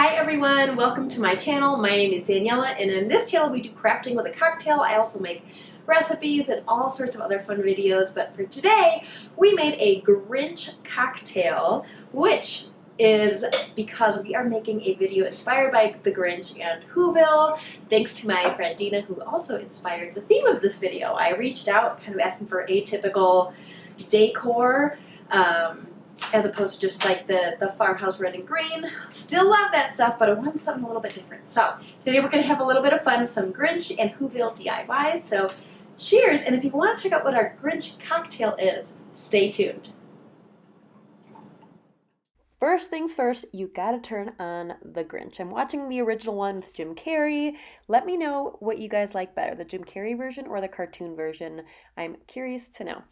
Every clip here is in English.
Hi everyone, welcome to my channel. My name is Daniela, and in this channel we do crafting with a cocktail. I also make recipes and all sorts of other fun videos, but for today we made a Grinch cocktail, which is because we are making a video inspired by the Grinch and Whoville, thanks to my friend Dina, who also inspired the theme of this video. I reached out kind of asking for atypical decor, as opposed to just like the farmhouse red and green. Still love that stuff, but I wanted something a little bit different. So today we're going to have a little bit of fun, some Grinch and Whoville DIYs. So cheers, and if you want to check out what our Grinch cocktail is, stay tuned. First things first, you gotta turn on The Grinch. I'm watching the original one with Jim Carrey. Let me know what you guys like better, the Jim Carrey version or the cartoon version. I'm curious to know.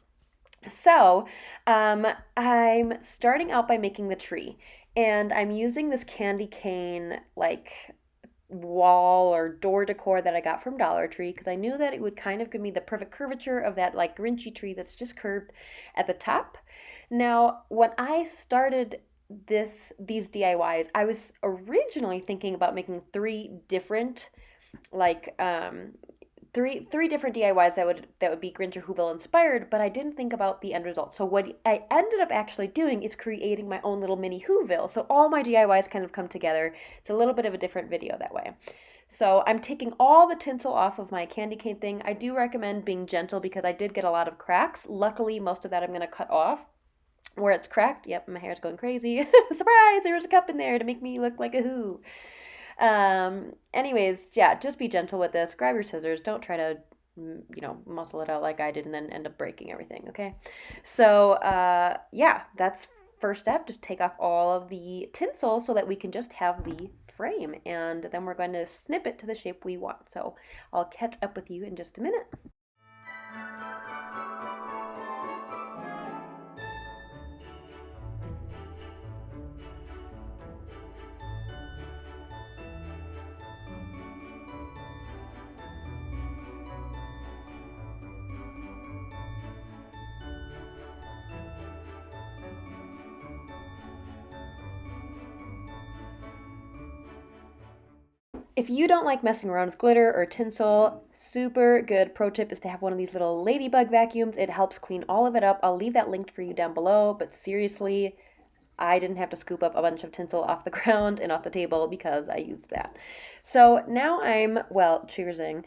So, I'm starting out by making the tree, and I'm using this candy cane, like, wall or door decor that I got from Dollar Tree, because I knew that it would kind of give me the perfect curvature of that, like, Grinchy tree that's just curved at the top. Now, when I started these DIYs, I was originally thinking about making three different, like, three different DIYs that would be Grinch or Whoville inspired, but I didn't think about the end result. So what I ended up actually doing is creating my own little mini Whoville. So all my DIYs kind of come together. It's a little bit of a different video that way. So I'm taking all the tinsel off of my candy cane thing. I do recommend being gentle because I did get a lot of cracks. Luckily, most of that I'm going to cut off. Where it's cracked, yep, my hair's going crazy. Surprise, there was a cup in there to make me look like a who. Anyways, yeah, just be gentle with this. Grab your scissors. Don't try to, muscle it out like I did and then end up breaking everything, okay? So, yeah, that's first step. Just take off all of the tinsel so that we can just have the frame. And then we're going to snip it to the shape we want. So I'll catch up with you in just a minute. If you don't like messing around with glitter or tinsel, super good pro tip is to have one of these little ladybug vacuums. It helps clean all of it up. I'll leave that linked for you down below, but seriously, I didn't have to scoop up a bunch of tinsel off the ground and off the table because I used that. So now I'm, cheersing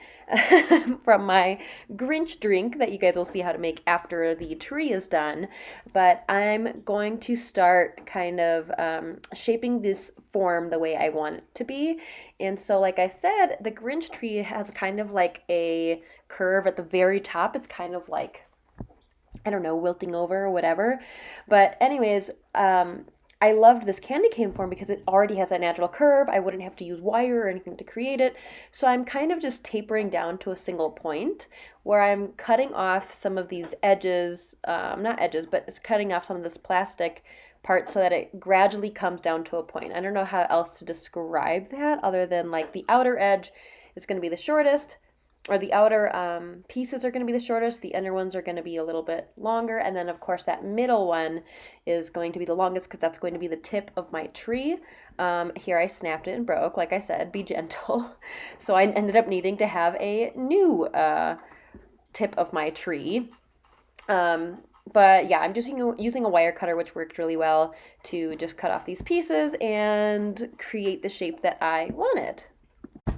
from my Grinch drink that you guys will see how to make after the tree is done. But I'm going to start kind of shaping this form the way I want it to be. And so, like I said, the Grinch tree has kind of like a curve at the very top. It's kind of like, I don't know, wilting over or whatever. But anyways, I loved this candy cane form because it already has that natural curve. I wouldn't have to use wire or anything to create it. So I'm kind of just tapering down to a single point where I'm cutting off some of these edges, not edges, but it's cutting off some of this plastic part so that it gradually comes down to a point. I don't know how else to describe that other than like the outer edge is going to be the shortest, or the outer pieces are going to be the shortest, the inner ones are going to be a little bit longer, and then of course that middle one is going to be the longest because that's going to be the tip of my tree. Here I snapped it and broke, like I said, be gentle. So I ended up needing to have a new tip of my tree. But yeah, I'm just using a wire cutter, which worked really well to just cut off these pieces and create the shape that I wanted.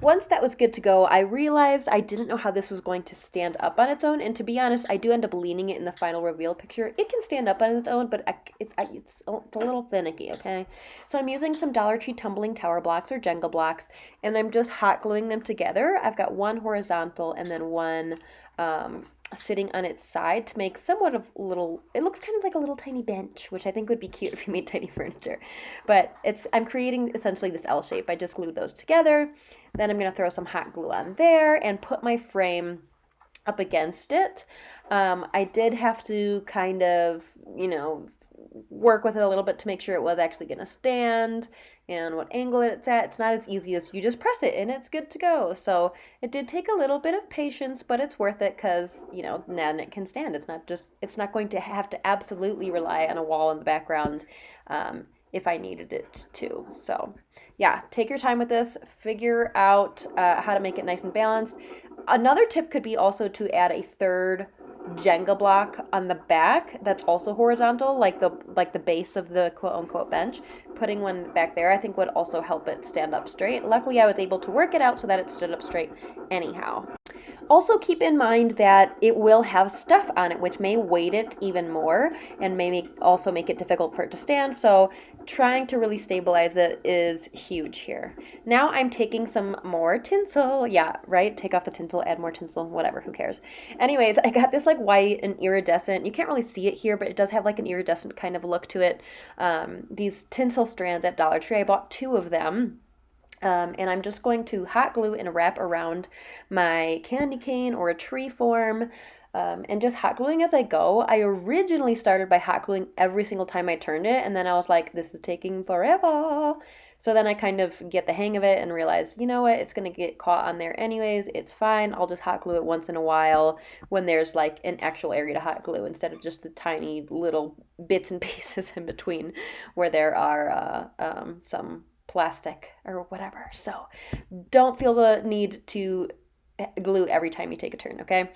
Once that was good to go, I realized I didn't know how this was going to stand up on its own, and to be honest, I do end up leaning it in the final reveal picture. It can stand up on its own, but it's a little finicky, okay? So I'm using some Dollar Tree tumbling tower blocks or Jenga blocks, and I'm just hot gluing them together. I've got one horizontal and then one sitting on its side to make somewhat of it looks kind of like a little tiny bench, which I think would be cute if you made tiny furniture. But I'm creating essentially this L shape. I just glued those together. Then I'm going to throw some hot glue on there and put my frame up against it. I did have to kind of, work with it a little bit to make sure it was actually going to stand and what angle it's at. It's not as easy as you just press it and it's good to go. So it did take a little bit of patience, but it's worth it because, then it can stand. It's not going to have to absolutely rely on a wall in the background. if I needed it to. So yeah, take your time with this, figure out how to make it nice and balanced. Another tip could be also to add a third Jenga block on the back that's also horizontal, like the base of the quote unquote bench. Putting one back there I think would also help it stand up straight. Luckily I was able to work it out so that it stood up straight anyhow. Also keep in mind that it will have stuff on it, which may weight it even more and may also make it difficult for it to stand. So trying to really stabilize it is huge here. Now I'm taking some more tinsel. Yeah, right? Take off the tinsel, add more tinsel, whatever, who cares? Anyways, I got this like white and iridescent. You can't really see it here, but it does have like an iridescent kind of look to it. These tinsel strands at Dollar Tree. I bought 2 of them. And I'm just going to hot glue and wrap around my candy cane or a tree form, and just hot gluing as I go. I originally started by hot gluing every single time I turned it, and then I was like, this is taking forever. So then I kind of get the hang of it and realize, you know what, it's going to get caught on there anyways. It's fine. I'll just hot glue it once in a while when there's like an actual area to hot glue instead of just the tiny little bits and pieces in between where there are some plastic or whatever. So don't feel the need to glue every time you take a turn, okay?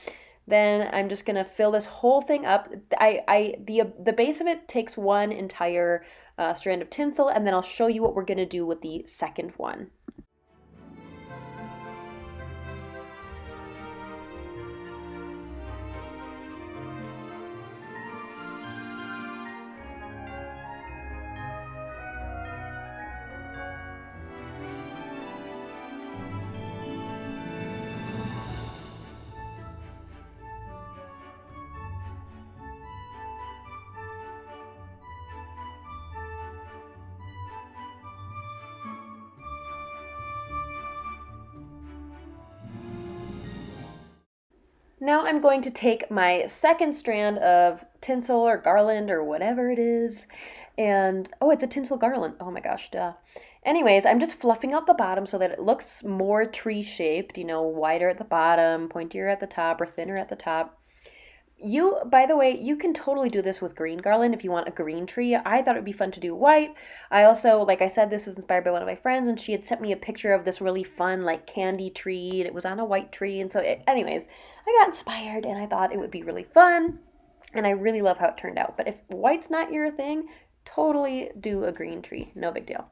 Then I'm just gonna fill this whole thing up. The base of it takes one entire strand of tinsel, and then I'll show you what we're gonna do with the second one. Now I'm going to take my second strand of tinsel or garland or whatever it is, and oh, it's a tinsel garland. Oh my gosh, duh. Anyways, I'm just fluffing out the bottom so that it looks more tree shaped, wider at the bottom, pointier at the top, or thinner at the top. By the way, you can totally do this with green garland if you want a green tree. I thought it would be fun to do white. I also, like I said, this was inspired by one of my friends, and she had sent me a picture of this really fun, like, candy tree, and it was on a white tree. And so, anyways, I got inspired, and I thought it would be really fun, and I really love how it turned out. But if white's not your thing, totally do a green tree. No big deal.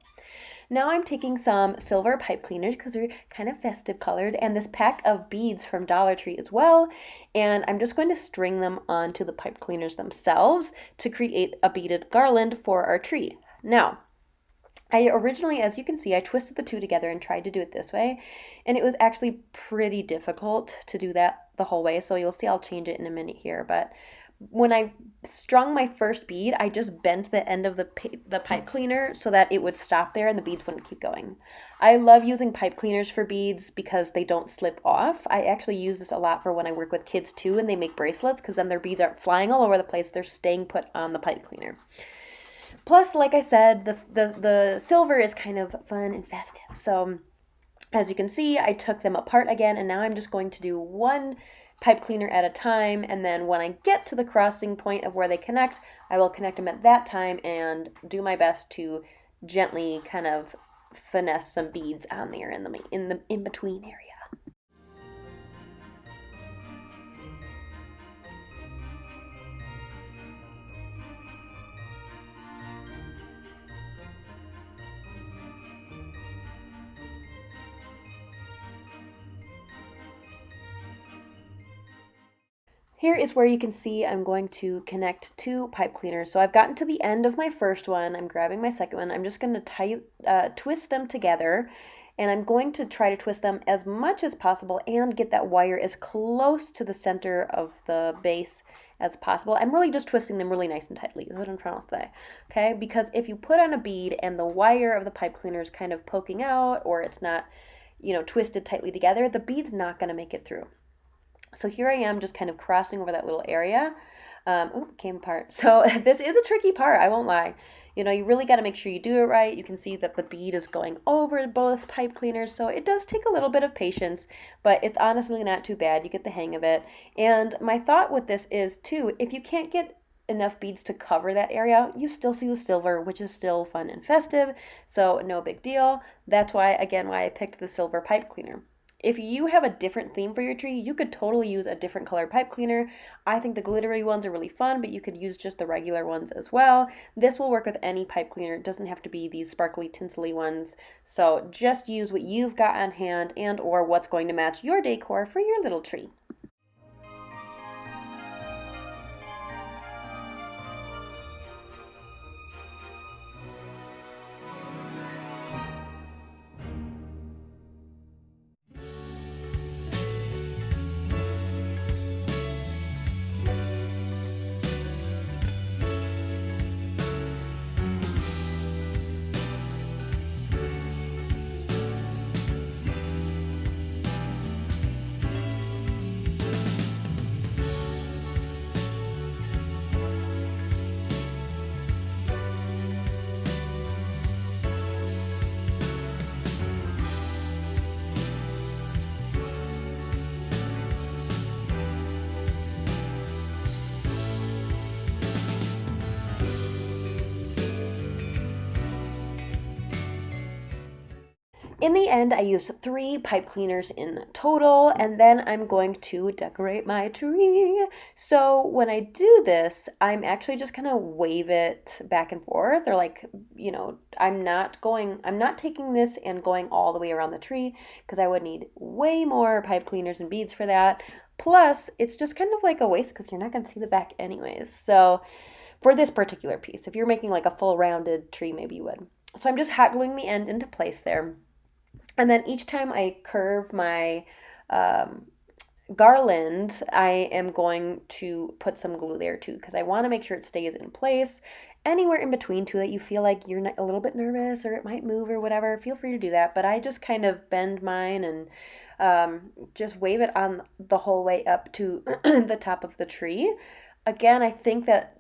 Now I'm taking some silver pipe cleaners because they're kind of festive colored, and this pack of beads from Dollar Tree as well, and I'm just going to string them onto the pipe cleaners themselves to create a beaded garland for our tree. Now, I originally, as you can see, I twisted the 2 together and tried to do it this way, and it was actually pretty difficult to do that the whole way, so you'll see I'll change it in a minute here, but when I strung my first bead, I just bent the end of the pipe cleaner so that it would stop there and the beads wouldn't keep going. I love using pipe cleaners for beads because they don't slip off. I actually use this a lot for when I work with kids too and they make bracelets, because then their beads aren't flying all over the place. They're staying put on the pipe cleaner. Plus, like I said, the silver is kind of fun and festive. So as you can see, I took them apart again, and now I'm just going to do one pipe cleaner at a time, and then when I get to the crossing point of where they connect, I will connect them at that time and do my best to gently kind of finesse some beads on there in the in-between area. Here is where you can see I'm going to connect 2 pipe cleaners. So I've gotten to the end of my first one. I'm grabbing my second one. I'm just going to twist them together, and I'm going to try to twist them as much as possible and get that wire as close to the center of the base as possible. I'm really just twisting them really nice and tightly. That's what I'm trying to say, okay? Because if you put on a bead and the wire of the pipe cleaner is kind of poking out, or it's not, twisted tightly together, the bead's not going to make it through. So here I am just kind of crossing over that little area. It came apart. So this is a tricky part, I won't lie. You really got to make sure you do it right. You can see that the bead is going over both pipe cleaners, so it does take a little bit of patience, but it's honestly not too bad. You get the hang of it. And my thought with this is, too, if you can't get enough beads to cover that area, you still see the silver, which is still fun and festive, so no big deal. That's why, again, why I picked the silver pipe cleaner. If you have a different theme for your tree, you could totally use a different color pipe cleaner. I think the glittery ones are really fun, but you could use just the regular ones as well. This will work with any pipe cleaner. It doesn't have to be these sparkly, tinsely ones. So just use what you've got on hand and or what's going to match your decor for your little tree. In the end, I used 3 pipe cleaners in total, and then I'm going to decorate my tree. So when I do this, I'm actually just gonna wave it back and forth, or like, I'm not taking this and going all the way around the tree, because I would need way more pipe cleaners and beads for that. Plus, it's just kind of like a waste because you're not gonna see the back anyways. So for this particular piece, if you're making like a full rounded tree, maybe you would. So I'm just hot gluing the end into place there. And then each time I curve my garland, I am going to put some glue there too, because I want to make sure it stays in place. Anywhere in between too that you feel like you're a little bit nervous or it might move or whatever, feel free to do that. But I just kind of bend mine and just wave it on the whole way up to the top of the tree. Again, I think that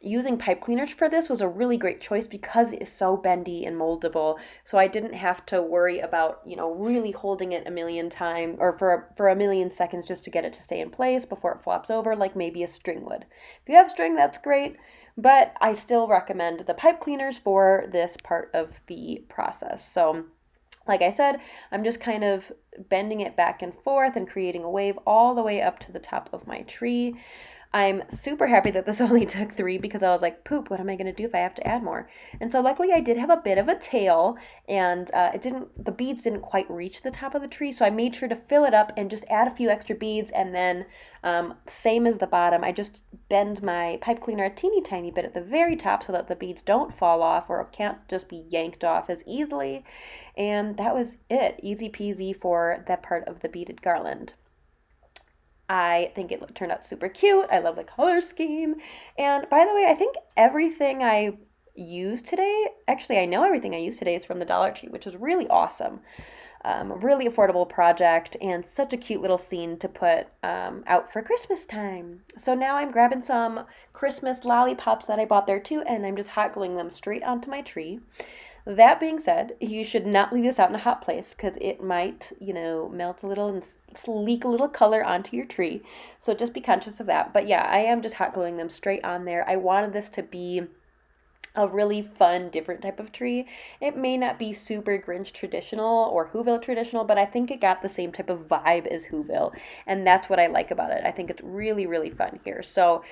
using pipe cleaners for this was a really great choice because it is so bendy and moldable. So I didn't have to worry about, really holding it a million times or for a million seconds just to get it to stay in place before it flops over like maybe a string would. If you have string, that's great, but I still recommend the pipe cleaners for this part of the process. So like I said, I'm just kind of bending it back and forth and creating a wave all the way up to the top of my tree. I'm super happy that this only took 3 because I was like, poop, what am I going to do if I have to add more? And so luckily I did have a bit of a tail, and the beads didn't quite reach the top of the tree, so I made sure to fill it up and just add a few extra beads, and then same as the bottom, I just bend my pipe cleaner a teeny tiny bit at the very top so that the beads don't fall off or can't just be yanked off as easily. And that was it. Easy peasy for that part of the beaded garland. I think it turned out super cute. I love the color scheme. And by the way, I think everything I used today, actually I know everything I used today is from the Dollar Tree, which is really awesome. A really affordable project and such a cute little scene to put out for Christmas time. So now I'm grabbing some Christmas lollipops that I bought there too, and I'm just hot gluing them straight onto my tree. That being said, you should not leave this out in a hot place because it might, melt a little and leak a little color onto your tree. So just be conscious of that. But yeah, I am just hot gluing them straight on there. I wanted this to be a really fun, different type of tree. It may not be super Grinch traditional or Whoville traditional, but I think it got the same type of vibe as Whoville. And that's what I like about it. I think it's really, really fun here. So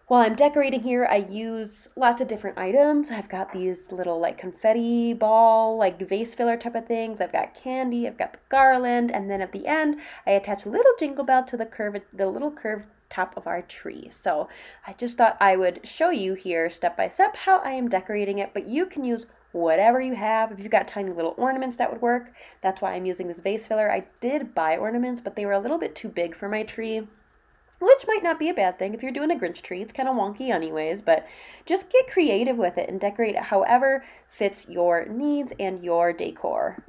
while I'm decorating here, I use lots of different items. I've got these little like confetti ball, like vase filler type of things. I've got candy, I've got the garland, and then at the end, I attach a little jingle bell to the little curved top of our tree. So I just thought I would show you here step by step how I am decorating it, but you can use whatever you have. If you've got tiny little ornaments, that would work. That's why I'm using this vase filler. I did buy ornaments, but they were a little bit too big for my tree, which might not be a bad thing if you're doing a Grinch tree. It's kind of wonky anyways, but just get creative with it and decorate it however fits your needs and your decor.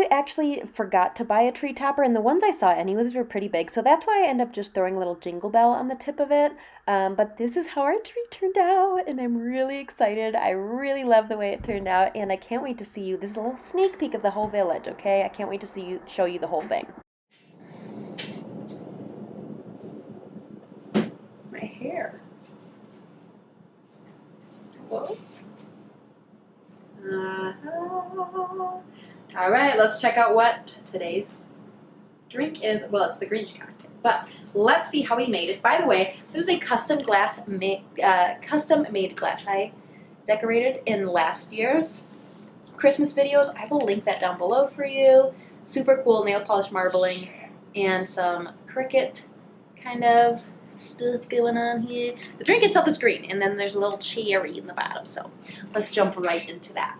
I actually forgot to buy a tree topper, and the ones I saw anyways were pretty big, so that's why I end up just throwing a little jingle bell on the tip of it. But this is how our tree turned out, and I'm really excited. I really love the way it turned out, and I can't wait to see you. This is a little sneak peek of the whole village, okay? I can't wait to show you the whole thing. My hair. Whoa. All right, let's check out what today's drink is. Well, it's the Grinch cocktail, but let's see how we made it. By the way, this is a custom made glass I decorated in last year's Christmas videos. I will link that down below for you. Super cool nail polish marbling and some Cricut kind of stuff going on here. The drink itself is green, and then there's a little cherry in the bottom, so let's jump right into that.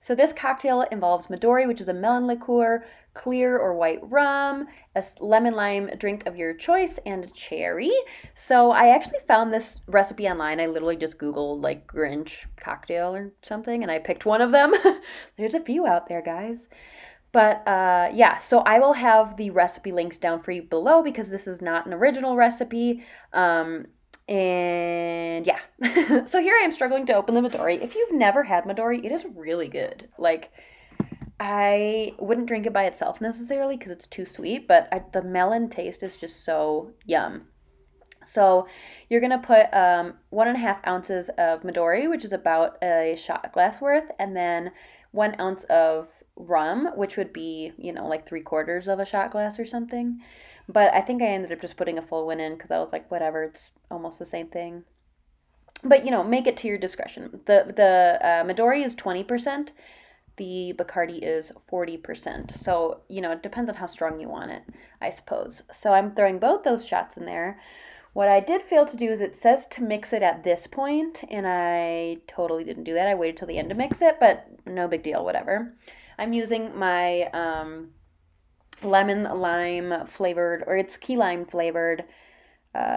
So this cocktail involves Midori, which is a melon liqueur, clear or white rum, a lemon lime drink of your choice, and cherry. So I actually found this recipe online. I literally just Googled like Grinch cocktail or something, and I picked one of them. There's a few out there, guys. But yeah, so I will have the recipe linked down for you below because this is not an original recipe. And yeah, so here I am struggling to open the Midori. If you've never had Midori, it is really good. Like, I wouldn't drink it by itself necessarily because it's too sweet, but the melon taste is just so yum. So you're going to put 1.5 ounces of Midori, which is about a shot glass worth, and then 1 ounce of rum, which would be, like 3/4 of a shot glass or something. But I think I ended up just putting a full one in because I was like, whatever, it's almost the same thing. But, make it to your discretion. The Midori is 20%. The Bacardi is 40%. So, it depends on how strong you want it, I suppose. So I'm throwing both those shots in there. What I did fail to do is it says to mix it at this point, and I totally didn't do that. I waited till the end to mix it, but no big deal, whatever. I'm using my lemon lime flavored, or it's key lime flavored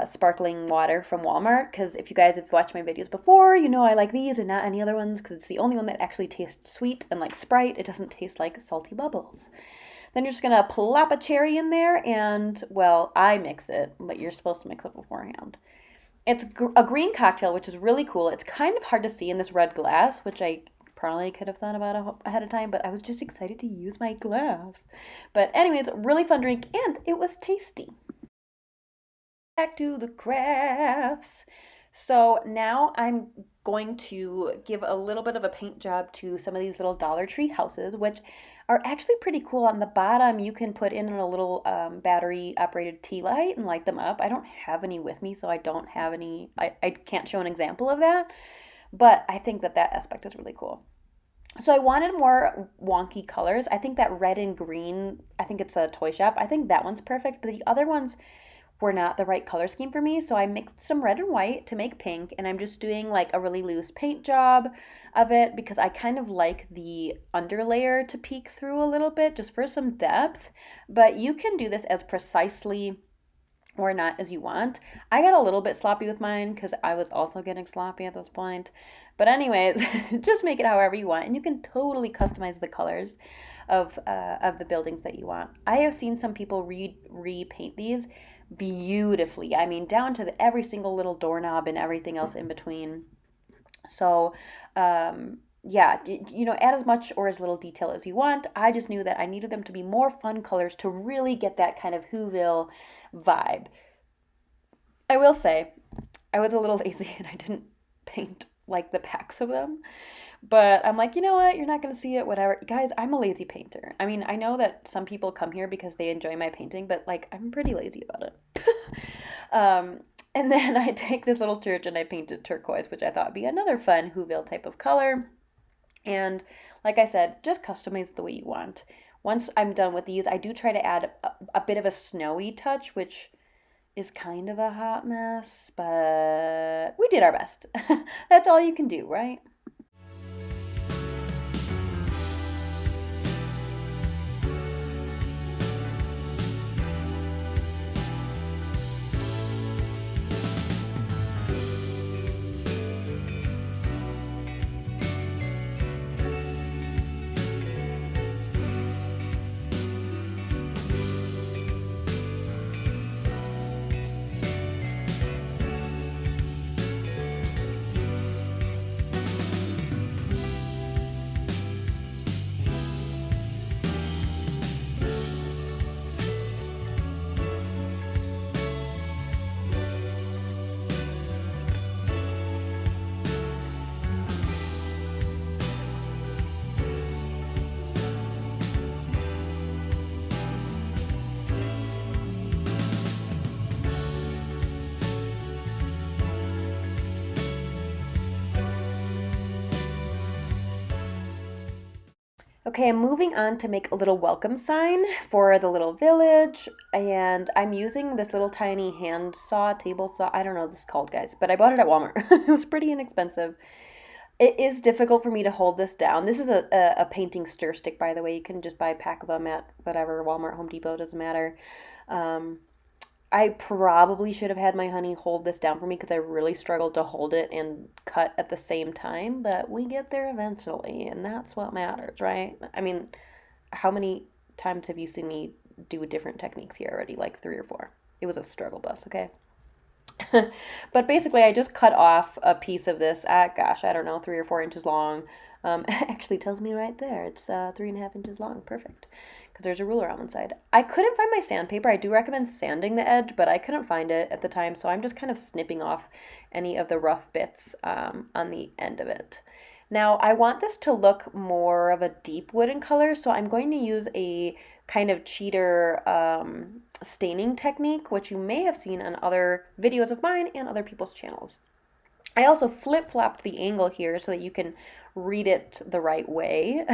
sparkling water from Walmart, because if you guys have watched my videos before, I like these and not any other ones, because it's the only one that actually tastes sweet, and like Sprite, it doesn't taste like salty bubbles. Then you're just going to plop a cherry in there, and, well, I mix it, but you're supposed to mix it beforehand. It's a green cocktail, which is really cool. It's kind of hard to see in this red glass, which I probably could have thought about ahead of time, but I was just excited to use my glass. But anyways, really fun drink, and it was tasty. Back to the crafts. So now I'm going to give a little bit of a paint job to some of these little Dollar Tree houses, which are actually pretty cool. On the bottom, you can put in a little battery-operated tea light and light them up. I don't have any with me, so I don't have any. I can't show an example of that, but I think that aspect is really cool. So I wanted more wonky colors. I think that red and green, I think it's a toy shop. I think that one's perfect, but the other ones were not the right color scheme for me, so I mixed some red and white to make pink, and I'm just doing like a really loose paint job of it because I kind of like the underlayer to peek through a little bit just for some depth, but you can do this as precisely or not as you want. I got a little bit sloppy with mine because I was also getting sloppy at this point, but anyways, just make it however you want, and you can totally customize the colors of the buildings that you want. I have seen some people repaint these beautifully. I mean, down to every single little doorknob and everything else in between. So, yeah, add as much or as little detail as you want. I just knew that I needed them to be more fun colors to really get that kind of Whoville vibe. I will say, I was a little lazy and I didn't paint like the backs of them. But I'm like, you know what? You're not going to see it, whatever. Guys, I'm a lazy painter. I mean, I know that some people come here because they enjoy my painting, but, like, I'm pretty lazy about it. And then I take this little church and I paint it turquoise, which I thought would be another fun Whoville type of color. And like I said, just customize the way you want. Once I'm done with these, I do try to add a bit of a snowy touch, which is kind of a hot mess, but we did our best. That's all you can do, right? Okay, I'm moving on to make a little welcome sign for the little village, and I'm using this little tiny hand saw, table saw, I don't know what this is called, guys, but I bought it at Walmart. It was pretty inexpensive. It is difficult for me to hold this down. This is a painting stir stick, by the way. You can just buy a pack of them at whatever, Walmart, Home Depot, doesn't matter. Um, I probably should have had my honey hold this down for me because I really struggled to hold it and cut at the same time, but we get there eventually, and that's what matters, right? I mean, how many times have you seen me do different techniques here already? Like three or four. It was a struggle bus, okay? But basically, I just cut off a piece of this at, gosh, I don't know, 3 or 4 inches long. Actually tells me right there, it's 3.5 inches long. Perfect. Because there's a ruler on one side. I couldn't find my sandpaper. I do recommend sanding the edge, but I couldn't find it at the time, so I'm just kind of snipping off any of the rough bits on the end of it. Now, I want this to look more of a deep wooden color, so I'm going to use a kind of cheater staining technique, which you may have seen on other videos of mine and other people's channels. I also flip-flopped the angle here so that you can read it the right way.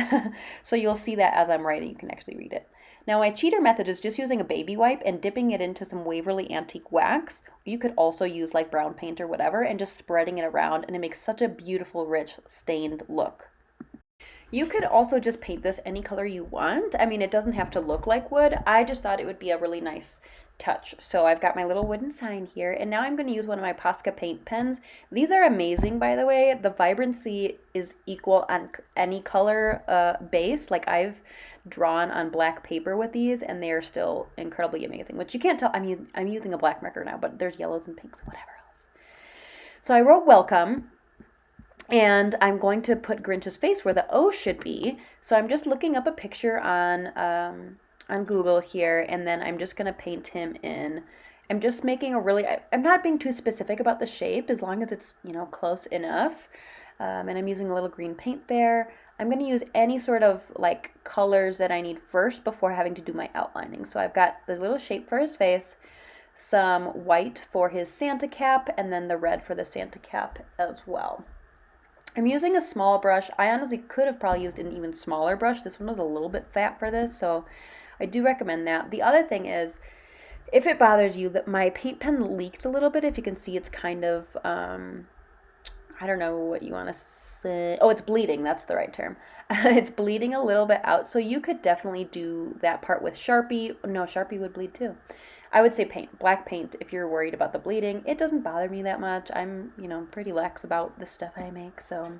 So you'll see that as I'm writing, you can actually read it. Now my cheater method is just using a baby wipe and dipping it into some Waverly Antique wax. You could also use like brown paint or whatever and just spreading it around, and it makes such a beautiful, rich, stained look. You could also just paint this any color you want. I mean, it doesn't have to look like wood. I just thought it would be a really nice touch. So I've got my little wooden sign here, and now I'm going to use one of my Posca paint pens. These are amazing, by the way. The vibrancy is equal on any color base. Like I've drawn on black paper with these, and they are still incredibly amazing, which you can't tell. I'm using a black marker now, but there's yellows and pinks, whatever else. So I wrote welcome. And I'm going to put Grinch's face where the O should be. So I'm just looking up a picture on Google here, and then I'm just gonna paint him in. I'm just making a really, I'm not being too specific about the shape as long as it's, close enough. And I'm using a little green paint there. I'm gonna use any sort of like colors that I need first before having to do my outlining. So I've got this little shape for his face, some white for his Santa cap, and then the red for the Santa cap as well. I'm using a small brush. I honestly could have probably used an even smaller brush. This one was a little bit fat for this, so I do recommend that. The other thing is, if it bothers you, that my paint pen leaked a little bit. If you can see, it's kind of, I don't know what you want to say. Oh, it's bleeding. That's the right term. It's bleeding a little bit out, so you could definitely do that part with Sharpie. No, Sharpie would bleed too. I would say paint, black paint, if you're worried about the bleeding. It doesn't bother me that much. I'm, pretty lax about the stuff I make, so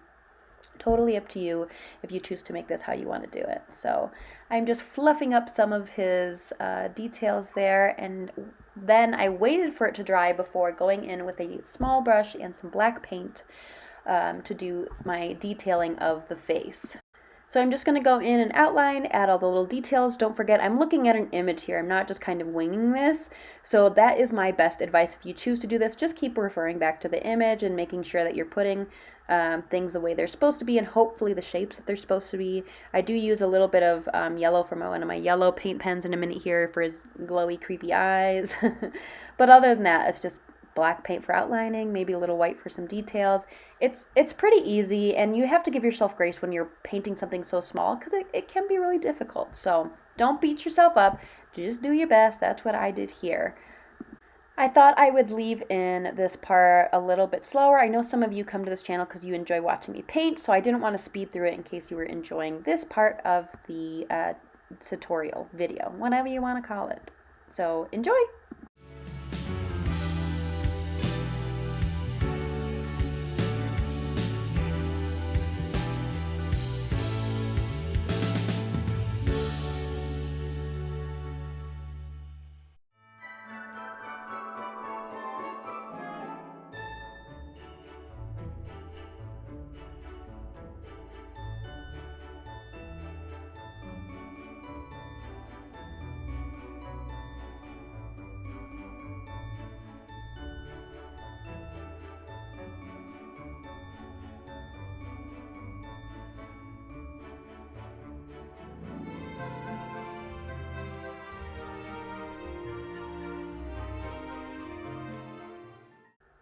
totally up to you if you choose to make this how you want to do it. So I'm just fluffing up some of his details there, and then I waited for it to dry before going in with a small brush and some black paint to do my detailing of the face. So I'm just going to go in and outline, add all the little details. Don't forget, I'm looking at an image here. I'm not just kind of winging this. So that is my best advice. If you choose to do this, just keep referring back to the image and making sure that you're putting things the way they're supposed to be, and hopefully the shapes that they're supposed to be. I do use a little bit of yellow from one of my yellow paint pens in a minute here for his glowy, creepy eyes. But other than that, it's just black paint for outlining, maybe a little white for some details. It's pretty easy, and you have to give yourself grace when you're painting something so small because it can be really difficult. So don't beat yourself up. Just do your best. That's what I did here. I thought I would leave in this part a little bit slower. I know some of you come to this channel because you enjoy watching me paint, so I didn't want to speed through it in case you were enjoying this part of the tutorial video, whatever you want to call it. So enjoy!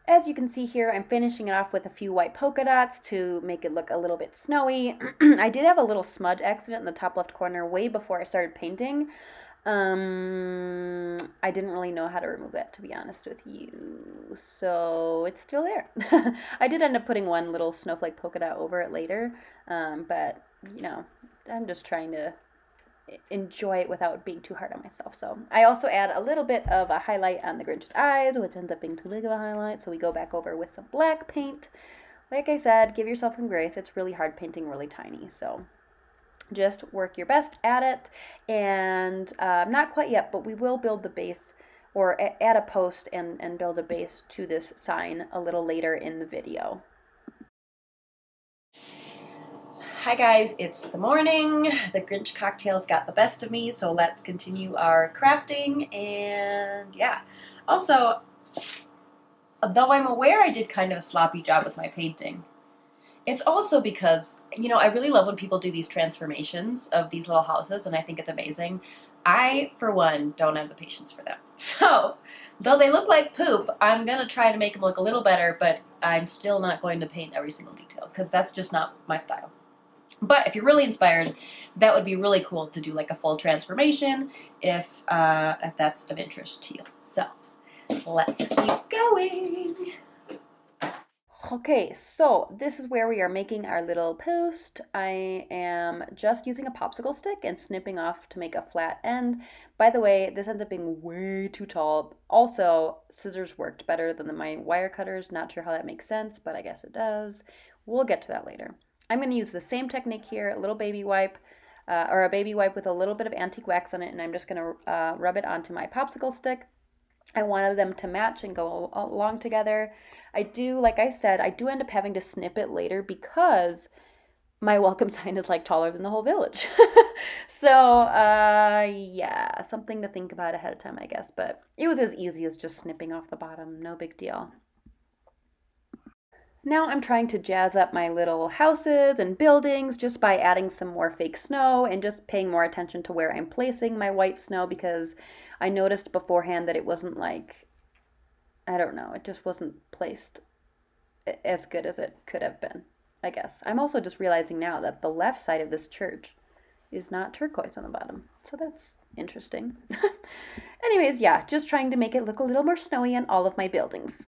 As you can see here, I'm finishing it off with a few white polka dots to make it look a little bit snowy. I did have a little smudge accident in the top left corner way before I started painting. I didn't really know how to remove that, to be honest with you. So it's still there. I did end up putting one little snowflake polka dot over it later, but you know, I'm just trying to enjoy it without being too hard on myself. So I also add a little bit of a highlight on the Grinch's eyes, which ends up being too big of a highlight. So we go back over with some black paint. Like I said, give yourself some grace. It's really hard painting really tiny. So just work your best at it. And not quite yet, but we will build the base or add a post and build a base to this sign a little later in the video. Hi guys, it's the morning. The Grinch cocktails got the best of me, so let's continue our crafting. And yeah, also, though I'm aware I did kind of a sloppy job with my painting, it's also because, you know, I really love when people do these transformations of these little houses, and I think it's amazing. I, for one, don't have the patience for them. So, though they look like poop, I'm going to try to make them look a little better, but I'm still not going to paint every single detail, because that's just not my style. But if you're really inspired, that would be really cool to do like a full transformation if that's of interest to you. So let's keep going. Okay, so this is where we are making our little post. I am just using a popsicle stick and snipping off to make a flat end. By the way, this ends up being way too tall. Also, scissors worked better than my wire cutters. Not sure how that makes sense, but I guess it does. We'll get to that later. I'm going to use the same technique here, a little baby wipe, or a baby wipe with a little bit of antique wax on it, and I'm just going to rub it onto my popsicle stick. I wanted them to match and go along together. I do, like I said, I do end up having to snip it later because my welcome sign is like taller than the whole village. So, yeah, something to think about ahead of time, I guess, but it was as easy as just snipping off the bottom, no big deal. Now I'm trying to jazz up my little houses and buildings just by adding some more fake snow and just paying more attention to where I'm placing my white snow, because I noticed beforehand that it wasn't like, I don't know, it just wasn't placed as good as it could have been, I guess. I'm also just realizing now that the left side of this church is not turquoise on the bottom, so that's interesting. Anyways, yeah, just trying to make it look a little more snowy on all of my buildings.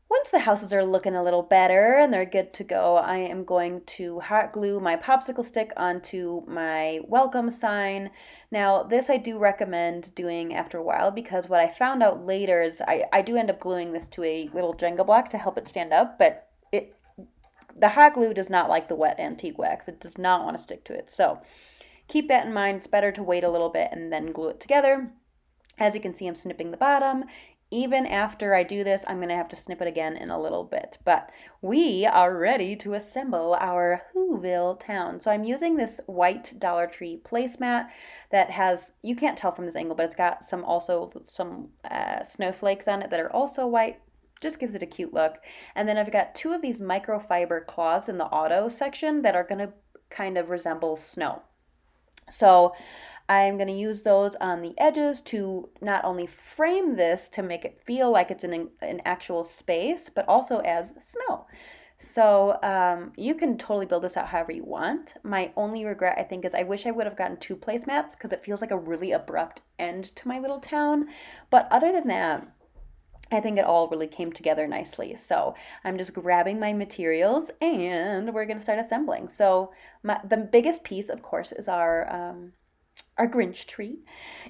Once the houses are looking a little better and they're good to go, I am going to hot glue my popsicle stick onto my welcome sign. Now, this I do recommend doing after a while, because what I found out later is I do end up gluing this to a little Jenga block to help it stand up, but the hot glue does not like the wet antique wax. It does not want to stick to it. So keep that in mind. It's better to wait a little bit and then glue it together. As you can see, I'm snipping the bottom. Even after I do this, I'm going to have to snip it again in a little bit. But we are ready to assemble our Whoville town. So I'm using this white Dollar Tree placemat that has, you can't tell from this angle, but it's got some snowflakes on it that are also white. Just gives it a cute look. And then I've got two of these microfiber cloths in the auto section that are going to kind of resemble snow. So I'm going to use those on the edges to not only frame this to make it feel like it's in an actual space, but also as snow. So you can totally build this out however you want. My only regret, I think, is I wish I would have gotten two placemats, because it feels like a really abrupt end to my little town. But other than that, I think it all really came together nicely. So I'm just grabbing my materials and we're going to start assembling. So the biggest piece, of course, is our Grinch tree.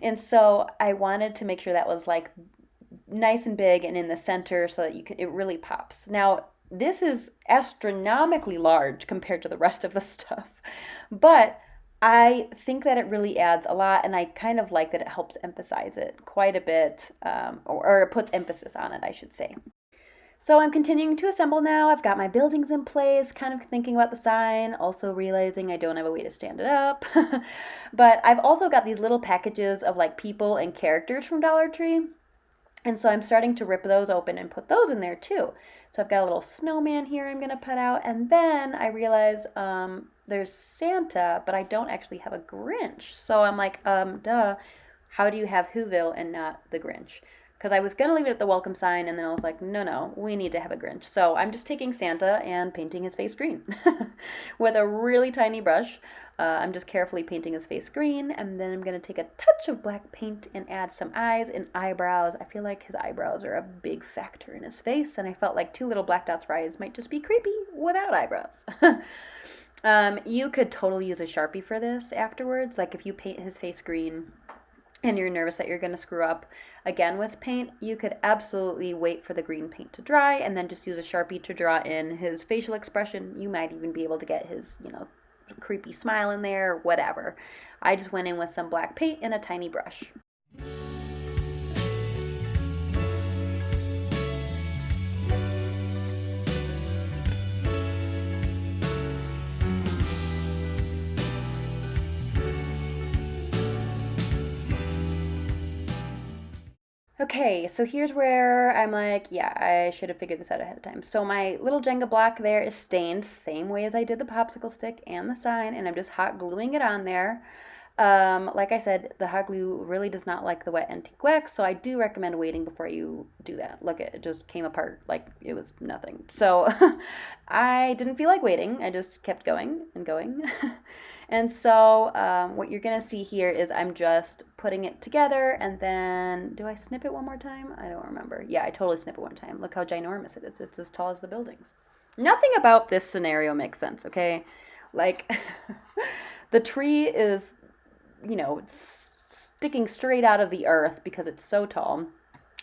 And so I wanted to make sure that was like nice and big and in the center so that it really pops. Now, this is astronomically large compared to the rest of the stuff, but I think that it really adds a lot, and I kind of like that it helps emphasize it quite a bit, or it puts emphasis on it, I should say. So I'm continuing to assemble now. I've got my buildings in place, kind of thinking about the sign, also realizing I don't have a way to stand it up. But I've also got these little packages of like people and characters from Dollar Tree. And so I'm starting to rip those open and put those in there too. So I've got a little snowman here I'm going to put out. And then I realize there's Santa, but I don't actually have a Grinch. So I'm like, duh, how do you have Whoville and not the Grinch? Because I was going to leave it at the welcome sign, and then I was like, no, we need to have a Grinch. So I'm just taking Santa and painting his face green with a really tiny brush. I'm just carefully painting his face green, and then I'm going to take a touch of black paint and add some eyes and eyebrows. I feel like his eyebrows are a big factor in his face, and I felt like 2 little black dots for eyes might just be creepy without eyebrows. You could totally use a Sharpie for this afterwards. Like if you paint his face green and you're nervous that you're going to screw up again with paint, you could absolutely wait for the green paint to dry and then just use a Sharpie to draw in his facial expression. You might even be able to get his, creepy smile in there, whatever. I just went in with some black paint and a tiny brush. Okay, so here's where I'm like, yeah, I should have figured this out ahead of time. So my little Jenga block there is stained, same way as I did the popsicle stick and the sign, and I'm just hot gluing it on there. Like I said, the hot glue really does not like the wet antique wax, so I do recommend waiting before you do that. Look, it just came apart like it was nothing. So I didn't feel like waiting. I just kept going and going. And so what you're going to see here is I'm just putting it together, and then, do I snip it one more time? I don't remember. Yeah, I totally snip it one time. Look how ginormous it is. It's as tall as the buildings. Nothing about this scenario makes sense, okay? Like, the tree is, sticking straight out of the earth because it's so tall.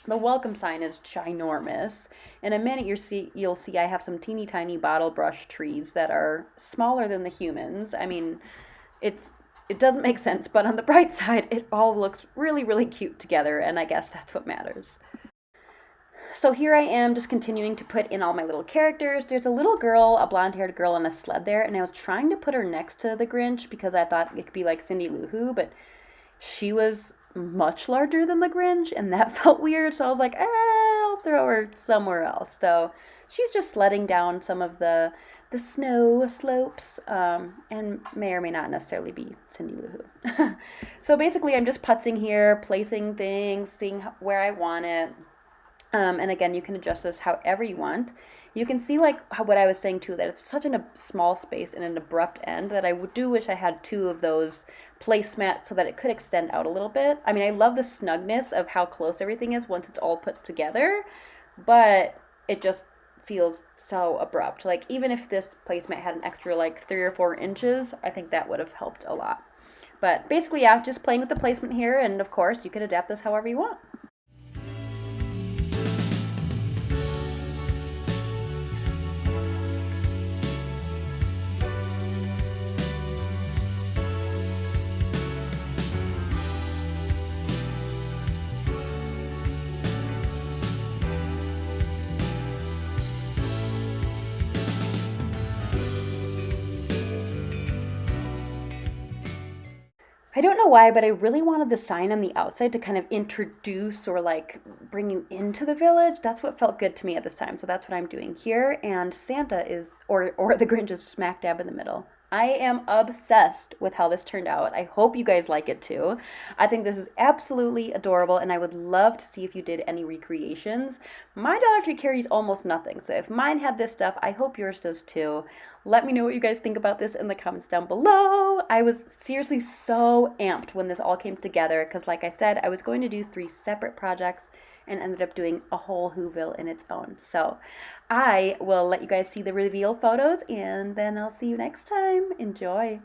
The welcome sign is ginormous. In a minute, you'll see I have some teeny tiny bottle brush trees that are smaller than the humans. I mean, it doesn't make sense, but on the bright side, it all looks really, really cute together, and I guess that's what matters. So here I am just continuing to put in all my little characters. There's a little girl, a blonde-haired girl on a sled there, and I was trying to put her next to the Grinch because I thought it could be like Cindy Lou Who, but she was much larger than the Grinch, and that felt weird, so I was like, I'll throw her somewhere else. So she's just sledding down some of the snow slopes, and may or may not necessarily be Cindy Lou Who. So basically I'm just putzing here, placing things, seeing where I want it. And again, you can adjust this however you want. You can see what I was saying too, that it's such a small space and an abrupt end that I do wish I had 2 of those placemats so that it could extend out a little bit. I mean, I love the snugness of how close everything is once it's all put together, but it just feels so abrupt. Like even if this placemat had an extra 3 or 4 inches, I think that would have helped a lot. But basically, yeah, just playing with the placement here, and of course you can adapt this however you want. I don't know why, but I really wanted the sign on the outside to kind of introduce or bring you into the village. That's what felt good to me at this time. So that's what I'm doing here. And Santa is, or the Grinch is smack dab in the middle. I am obsessed with how this turned out. I hope you guys like it too. I think this is absolutely adorable, and I would love to see if you did any recreations. My Dollar Tree carries almost nothing, so if mine had this stuff, I hope yours does too. Let me know what you guys think about this in the comments down below. I was seriously so amped when this all came together because, like I said, I was going to do 3 separate projects, and ended up doing a whole Whoville in its own. So I will let you guys see the reveal photos, and then I'll see you next time. Enjoy.